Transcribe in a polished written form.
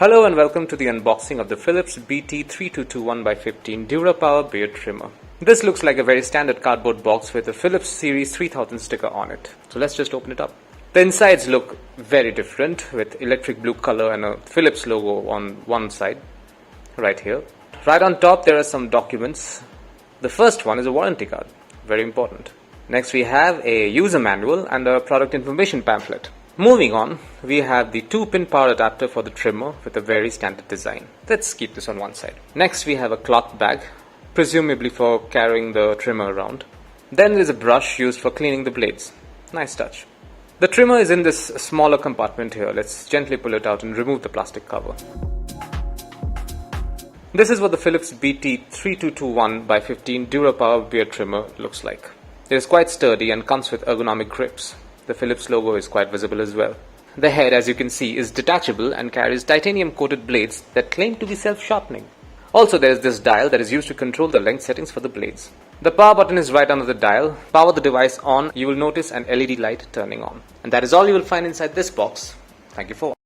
Hello and welcome to the unboxing of the Philips BT3221x15 DuraPower beard trimmer. This looks like a very standard cardboard box with a Philips Series 3000 sticker on it. So let's just open it up. The insides look very different with electric blue color and a Philips logo on one side, right here. Right on top there are some documents. The first one is a warranty card, very important. Next we have a user manual and a product information pamphlet. Moving on, we have the 2-pin power adapter for the trimmer with a very standard design. Let's keep this on one side. Next we have a cloth bag, presumably for carrying the trimmer around. Then there is a brush used for cleaning the blades. Nice touch. The trimmer is in this smaller compartment here. Let's gently pull it out and remove the plastic cover. This is what the Philips BT3221x15 DuraPower beard trimmer looks like. It is quite sturdy and comes with ergonomic grips. The Philips logo is quite visible as well. The head, as you can see, is detachable and carries titanium coated blades that claim to be self-sharpening. Also, there is this dial that is used to control the length settings for the blades. The power button is right under the dial. Power the device on, you will notice an LED light turning on. And that is all you will find inside this box. Thank you for watching.